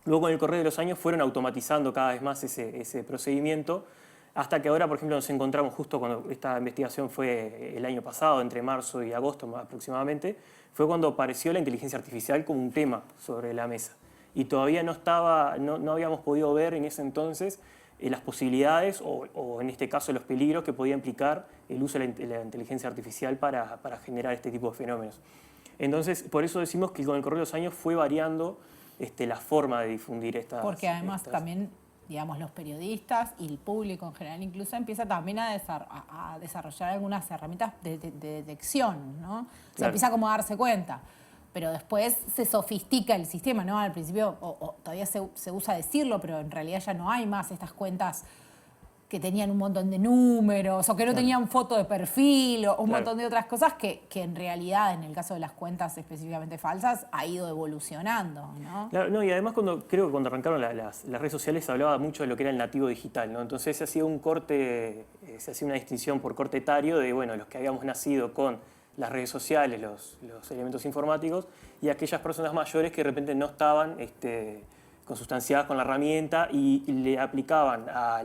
Luego, con el correr de los años, fueron automatizando cada vez más ese procedimiento, hasta que ahora, por ejemplo, nos encontramos justo cuando esta investigación fue el año pasado, entre marzo y agosto aproximadamente, fue cuando apareció la inteligencia artificial como un tema sobre la mesa. y todavía no habíamos podido ver en ese entonces las posibilidades o en este caso los peligros que podía implicar el uso de la inteligencia artificial para generar este tipo de fenómenos. Entonces, por eso decimos que con el correr de los años fue variando la forma de difundir estas... Porque además también, digamos, los periodistas y el público en general incluso empieza también a desarrollar algunas herramientas de detección, ¿no? O sea, Claro. empieza como a darse cuenta. Pero después se sofistica el sistema, ¿no? Al principio, o todavía se usa decirlo, pero en realidad ya no hay más estas cuentas que tenían un montón de números o que no tenían foto de perfil o un montón de otras cosas que en realidad, en el caso de las cuentas específicamente falsas, ha ido evolucionando, ¿no? Claro, no, y además creo que cuando arrancaron las redes sociales se hablaba mucho de lo que era el nativo digital, ¿no? Entonces se hacía un corte, se hacía una distinción por corte etario de, bueno, los que habíamos nacido con las redes sociales, los elementos informáticos, y aquellas personas mayores que de repente no estaban consustanciadas con la herramienta y le aplicaban a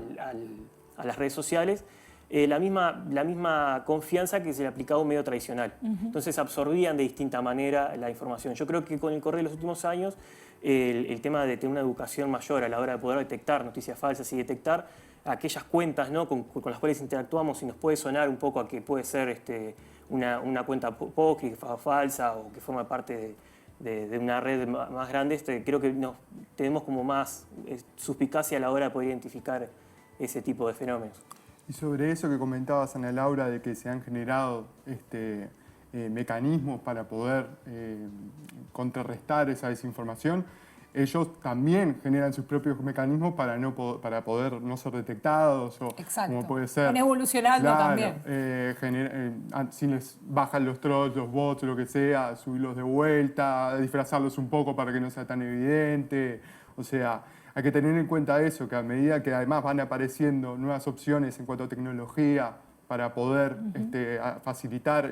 las redes sociales la misma confianza que se le aplicaba a un medio tradicional. Entonces absorbían de distinta manera la información. Yo creo que con el correr de los últimos años el tema de tener una educación mayor a la hora de poder detectar noticias falsas y detectar aquellas cuentas, ¿no? con las cuales interactuamos y nos puede sonar un poco a que puede ser una cuenta apócrifa, falsa o que forma parte de una red más grande. Creo que tenemos como más suspicacia a la hora de poder identificar ese tipo de fenómenos. Y sobre eso que comentabas, Ana Laura, de que se han generado mecanismos para poder contrarrestar esa desinformación, ellos también generan sus propios mecanismos para poder no ser detectados o como puede ser. Van evolucionando también. Si les bajan los trolls, los bots, lo que sea, subirlos de vuelta, disfrazarlos un poco para que no sea tan evidente. O sea, hay que tener en cuenta eso, que a medida que además van apareciendo nuevas opciones en cuanto a tecnología para poder facilitar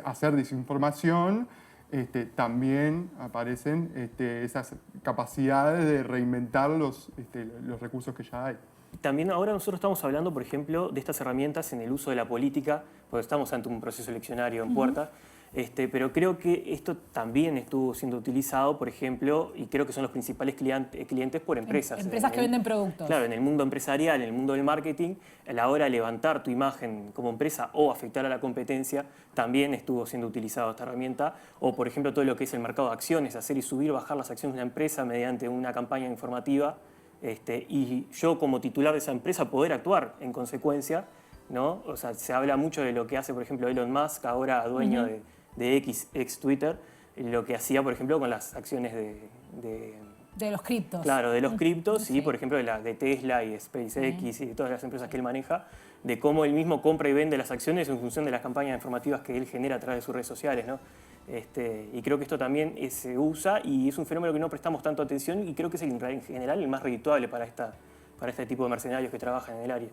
hacer desinformación, también aparecen esas capacidades de reinventar los recursos que ya hay. También ahora nosotros estamos hablando, por ejemplo, de estas herramientas en el uso de la política, porque estamos ante un proceso eleccionario en puerta, pero creo que esto también estuvo siendo utilizado, por ejemplo, y creo que son los principales clientes por empresas. Empresas que venden productos. Claro, en el mundo empresarial, en el mundo del marketing, a la hora de levantar tu imagen como empresa o afectar a la competencia, también estuvo siendo utilizada esta herramienta. O, por ejemplo, todo lo que es el mercado de acciones, hacer y subir, bajar las acciones de una empresa mediante una campaña informativa. Y yo, como titular de esa empresa, poder actuar en consecuencia, ¿no? O sea, se habla mucho de lo que hace, por ejemplo, Elon Musk, ahora dueño de ex Twitter, lo que hacía, por ejemplo, con las acciones de los criptos. Claro, de los criptos y, por ejemplo, de Tesla y SpaceX y de todas las empresas que él maneja, de cómo él mismo compra y vende las acciones en función de las campañas informativas que él genera a través de sus redes sociales, ¿no? Y creo que esto también se usa y es un fenómeno que no prestamos tanto atención y creo que es en general el más redituable para este tipo de mercenarios que trabajan en el área.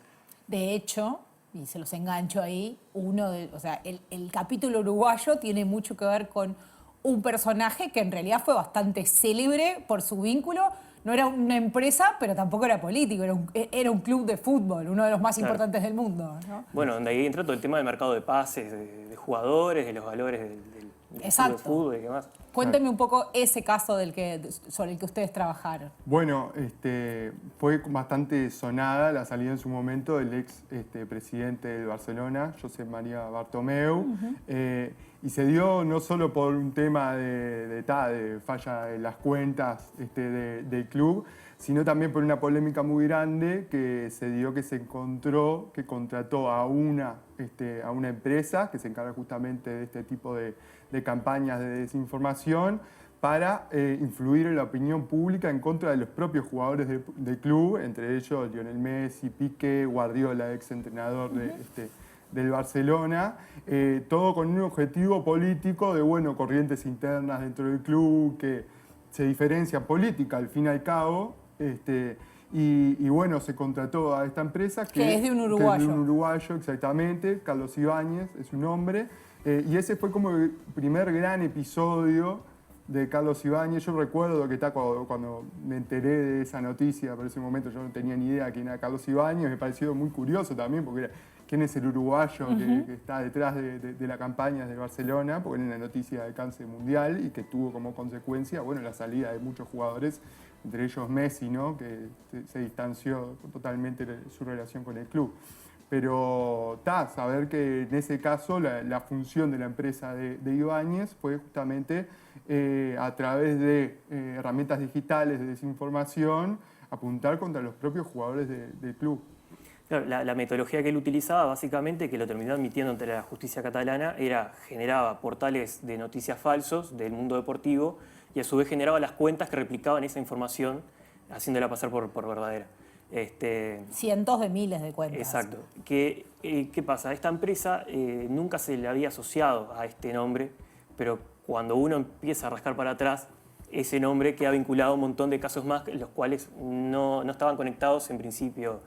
De hecho, y se los engancho ahí, el capítulo uruguayo tiene mucho que ver con un personaje que en realidad fue bastante célebre por su vínculo. No era una empresa, pero tampoco era político, era un club de fútbol, uno de los más importantes del mundo, ¿no? Bueno, donde ahí entra todo el tema del mercado de pases, de jugadores, de los valores del club de fútbol y demás. Cuénteme un poco ese caso sobre el que ustedes trabajaron. Bueno, fue bastante sonada la salida en su momento del ex presidente de Barcelona, Josep María Bartomeu, y se dio no solo por un tema de falla en las cuentas del club, sino también por una polémica muy grande que se dio, que se encontró que contrató a una empresa que se encarga justamente de este tipo de campañas de desinformación para influir en la opinión pública en contra de los propios jugadores del club, entre ellos Lionel Messi, Piqué, Guardiola, ex entrenador del Barcelona, todo con un objetivo político de corrientes internas dentro del club que se diferencian política al fin y al cabo. Y bueno, se contrató a esta empresa que es de un uruguayo. Que es de un uruguayo, exactamente, Carlos Ibáñez es su nombre. Y ese fue como el primer gran episodio de Carlos Ibáñez. Yo recuerdo que cuando me enteré de esa noticia, por ese momento yo no tenía ni idea quién era Carlos Ibáñez, me pareció muy curioso también, porque era quién es el uruguayo que está detrás de la campaña de Barcelona, porque era una noticia de alcance mundial y que tuvo como consecuencia, bueno, la salida de muchos jugadores, entre ellos Messi, ¿no? Que se distanció totalmente de su relación con el club. Pero saber que en ese caso la función de la empresa de Ibáñez fue justamente a través de herramientas digitales de desinformación apuntar contra los propios jugadores del club. Claro, la metodología que él utilizaba, básicamente, que lo terminó admitiendo ante la justicia catalana, generaba portales de noticias falsos del mundo deportivo y a su vez generaba las cuentas que replicaban esa información haciéndola pasar por verdadera. Cientos de miles de cuentas. Exacto. ¿Qué pasa? Esta empresa nunca se le había asociado a este nombre, pero cuando uno empieza a rascar para atrás, ese nombre queda vinculado a un montón de casos más, los cuales no estaban conectados en principio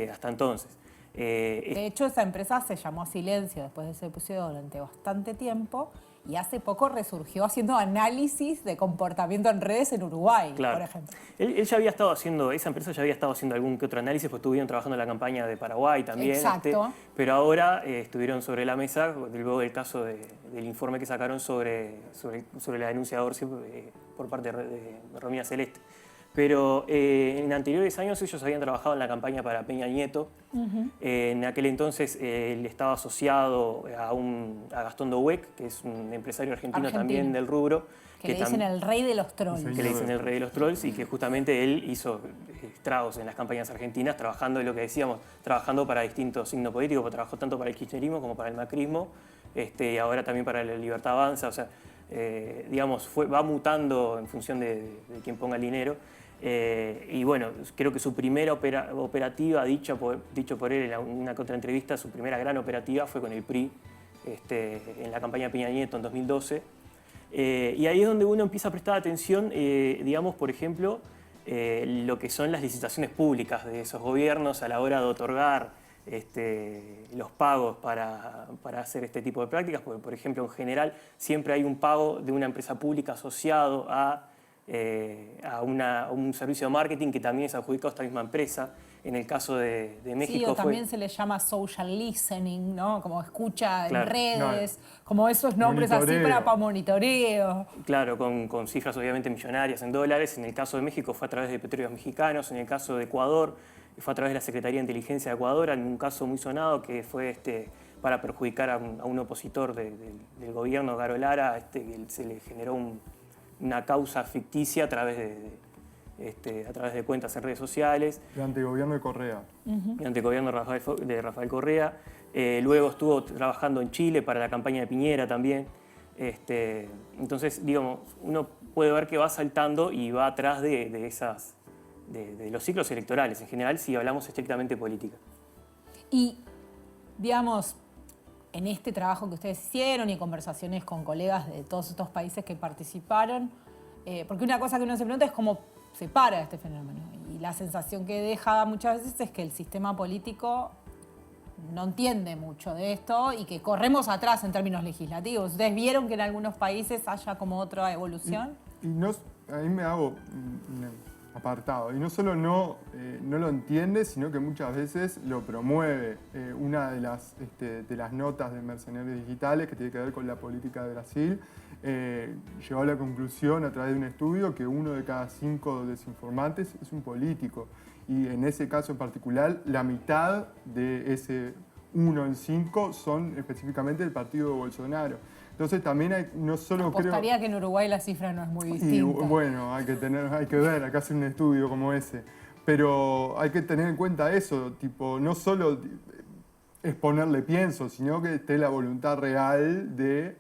hasta entonces. De hecho, esa empresa se llamó Silencio después de ese episodio durante bastante tiempo y hace poco resurgió haciendo análisis de comportamiento en redes en Uruguay, claro. por ejemplo. Él ya había estado haciendo, esa empresa ya había estado haciendo algún que otro análisis, pues estuvieron trabajando en la campaña de Paraguay también. Exacto. Pero ahora estuvieron sobre la mesa, luego del caso del informe que sacaron sobre la denuncia de Orsi por parte de Romina Celeste. Pero en anteriores años ellos habían trabajado en la campaña para Peña Nieto. En aquel entonces él estaba asociado a Gastón Douek, que es un empresario argentino también del rubro. Que le dicen el rey de los trolls. Que le dicen el rey de los trolls y que justamente él hizo estragos en las campañas argentinas, trabajando en lo que decíamos, trabajando para distintos signos políticos, trabajó tanto para el kirchnerismo como para el macrismo, y ahora también para la Libertad Avanza. O sea, digamos, va mutando en función de quién ponga el dinero. Y bueno, creo que su primera operativa, dicho por él en una contraentrevista, su primera gran operativa fue con el PRI en la campaña Peña Nieto en 2012. Y ahí es donde uno empieza a prestar atención, digamos, por ejemplo, lo que son las licitaciones públicas de esos gobiernos a la hora de otorgar los pagos para hacer este tipo de prácticas. Porque, por ejemplo, en general siempre hay un pago de una empresa pública asociado a un servicio de marketing que también es adjudicado a esta misma empresa. En el caso de México sí, o también se le llama social listening, ¿no? Como escucha en redes, como esos nombres monitoreo. así para monitoreo. Claro, con cifras obviamente millonarias en dólares. En el caso de México fue a través de Petróleos Mexicanos. En el caso de Ecuador fue a través de la Secretaría de Inteligencia de Ecuador, en un caso muy sonado que fue para perjudicar a un opositor del gobierno, Garo Lara, que se le generó una causa ficticia a través de cuentas en redes sociales. Durante el gobierno de Correa. Durante el gobierno de Rafael Correa. Luego estuvo trabajando en Chile para la campaña de Piñera también. Entonces, digamos, uno puede ver que va saltando y va atrás de los ciclos electorales, en general, si hablamos estrictamente política. Y, digamos, en este trabajo que ustedes hicieron y conversaciones con colegas de todos estos países que participaron, porque una cosa que uno se pregunta es cómo se para este fenómeno. Y la sensación que deja muchas veces es que el sistema político no entiende mucho de esto y que corremos atrás en términos legislativos. ¿Ustedes vieron que en algunos países haya como otra evolución? Ahí me hago un apartado. Y no solo no lo entiende, sino que muchas veces lo promueve. Una de las notas de Mercenarios Digitales, que tiene que ver con la política de Brasil, llegó a la conclusión a través de un estudio que 1 de cada 5 desinformantes es un político. Y en ese caso en particular, la mitad de ese 1 en 5 son específicamente del partido de Bolsonaro. Entonces también hay, no solo Apostaría que en Uruguay la cifra no es muy distinta. Y bueno, hay que ver, acá hacer un estudio como ese. Pero hay que tener en cuenta eso, tipo, no solo es ponerle pienso, sino que esté la voluntad real de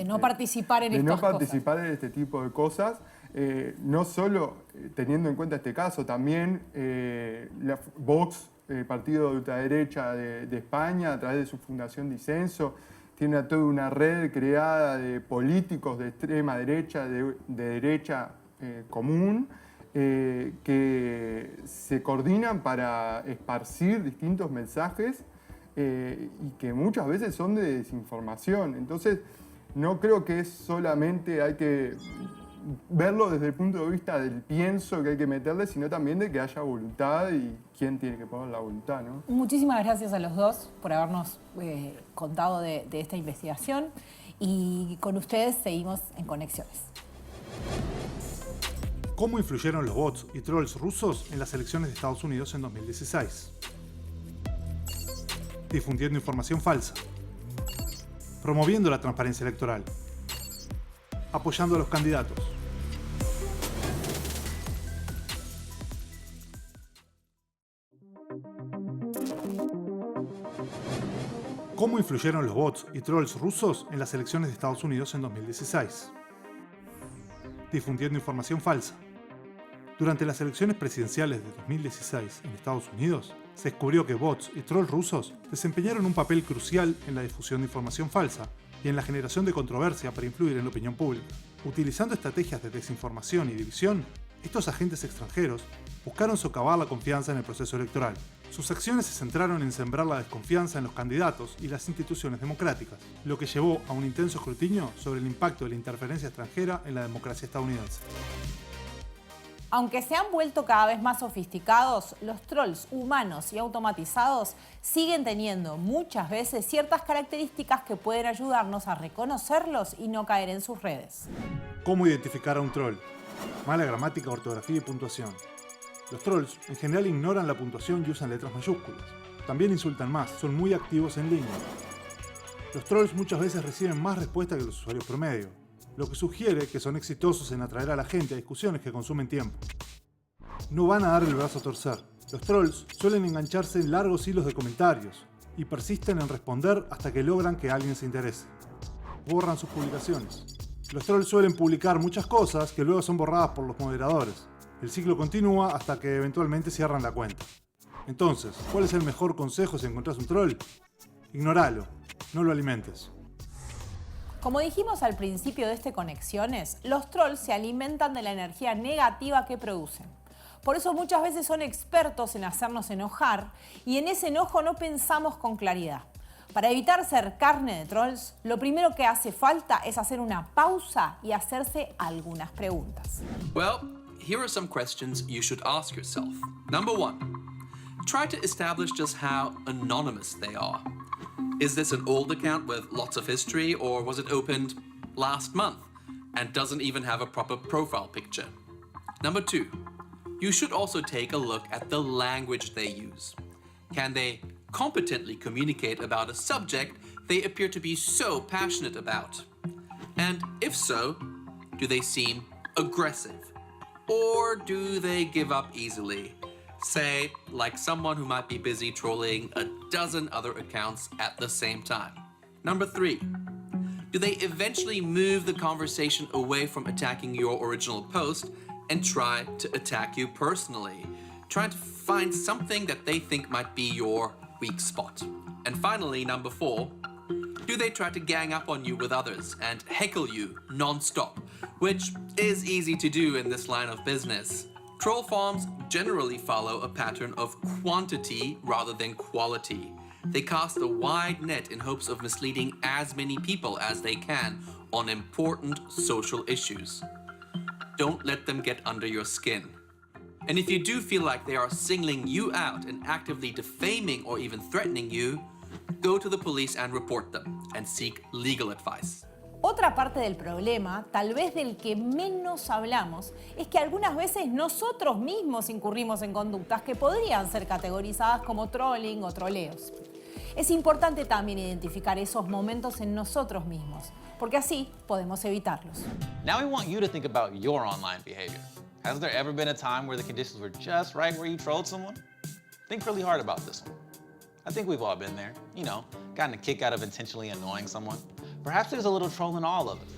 no participar en estas cosas. De no participar en este tipo de cosas. No solo teniendo en cuenta este caso, también la Vox, partido de ultraderecha de España, a través de su fundación Disenso, tiene toda una red creada de políticos de extrema derecha, de derecha común, que se coordinan para esparcir distintos mensajes y que muchas veces son de desinformación. Entonces, no creo que es solamente hay que verlo desde el punto de vista del pienso que hay que meterle, sino también de que haya voluntad y quién tiene que poner la voluntad, ¿no? Muchísimas gracias a los dos por habernos contado de esta investigación y con ustedes seguimos en Conexiones. ¿Cómo influyeron los bots y trolls rusos en las elecciones de Estados Unidos en 2016? Difundiendo información falsa. Promoviendo la transparencia electoral. Apoyando a los candidatos. ¿Cómo influyeron los bots y trolls rusos en las elecciones de Estados Unidos en 2016? Difundiendo información falsa. Durante las elecciones presidenciales de 2016 en Estados Unidos, se descubrió que bots y trolls rusos desempeñaron un papel crucial en la difusión de información falsa y en la generación de controversia para influir en la opinión pública. Utilizando estrategias de desinformación y división, estos agentes extranjeros buscaron socavar la confianza en el proceso electoral. Sus acciones se centraron en sembrar la desconfianza en los candidatos y las instituciones democráticas, lo que llevó a un intenso escrutinio sobre el impacto de la interferencia extranjera en la democracia estadounidense. Aunque se han vuelto cada vez más sofisticados, los trolls humanos y automatizados siguen teniendo muchas veces ciertas características que pueden ayudarnos a reconocerlos y no caer en sus redes. ¿Cómo identificar a un troll? Mala gramática, ortografía y puntuación. Los trolls en general ignoran la puntuación y usan letras mayúsculas. También insultan más, son muy activos en línea. Los trolls muchas veces reciben más respuesta que los usuarios promedio, lo que sugiere que son exitosos en atraer a la gente a discusiones que consumen tiempo. No van a dar el brazo a torcer. Los trolls suelen engancharse en largos hilos de comentarios y persisten en responder hasta que logran que alguien se interese. Borran sus publicaciones. Los trolls suelen publicar muchas cosas que luego son borradas por los moderadores. El ciclo continúa hasta que eventualmente cierran la cuenta. Entonces, ¿cuál es el mejor consejo si encontrás un troll? Ignoralo, no lo alimentes. Como dijimos al principio de este Conexiones, los trolls se alimentan de la energía negativa que producen. Por eso muchas veces son expertos en hacernos enojar y en ese enojo no pensamos con claridad. Para evitar ser carne de trolls, lo primero que hace falta es hacer una pausa y hacerse algunas preguntas. Well, here are some questions you should ask yourself. Number 1, try to establish just how anonymous they are. Is this an old account with lots of history, or was it opened last month and doesn't even have a proper profile picture? Number 2, you should also take a look at the language they use. Can they competently communicate about a subject they appear to be so passionate about? And if so, do they seem aggressive? Or do they give up easily? Say, like someone who might be busy trolling a dozen other accounts at the same time. Number 3, do they eventually move the conversation away from attacking your original post and try to attack you personally, trying to find something that they think might be your weak spot? And finally, number 4, do they try to gang up on you with others and heckle you non-stop, which is easy to do in this line of business? Troll farms generally follow a pattern of quantity rather than quality. They cast a wide net in hopes of misleading as many people as they can on important social issues. Don't let them get under your skin. And if you do feel like they are singling you out and actively defaming or even threatening you, go to the police and report them and seek legal advice. Otra parte del problema, tal vez del que menos hablamos, es que algunas veces nosotros mismos incurrimos en conductas que podrían ser categorizadas como trolling o troleos. Es importante también identificar esos momentos en nosotros mismos, porque así podemos evitarlos. Now we want you to think about your online behavior. Has there ever been a time where the conditions were just right where you trolled someone? Think really hard about this one. I think we've all been there, you know, gotten a kick out of intentionally annoying someone. Perhaps there's a little troll in all of us.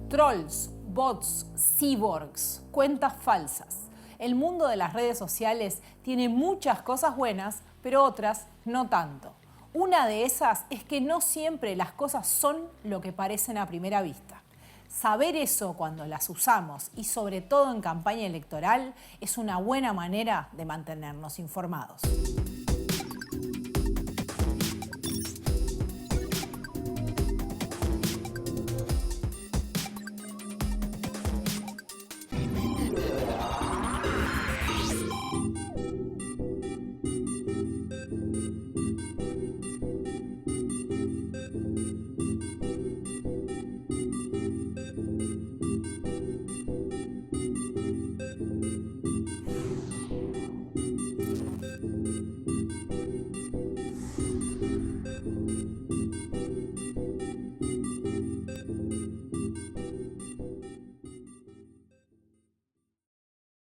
Trolls, bots, cyborgs, cuentas falsas. El mundo de las redes sociales tiene muchas cosas buenas, pero otras no tanto. Una de esas es que no siempre las cosas son lo que parecen a primera vista. Saber eso cuando las usamos y sobre todo en campaña electoral es una buena manera de mantenernos informados.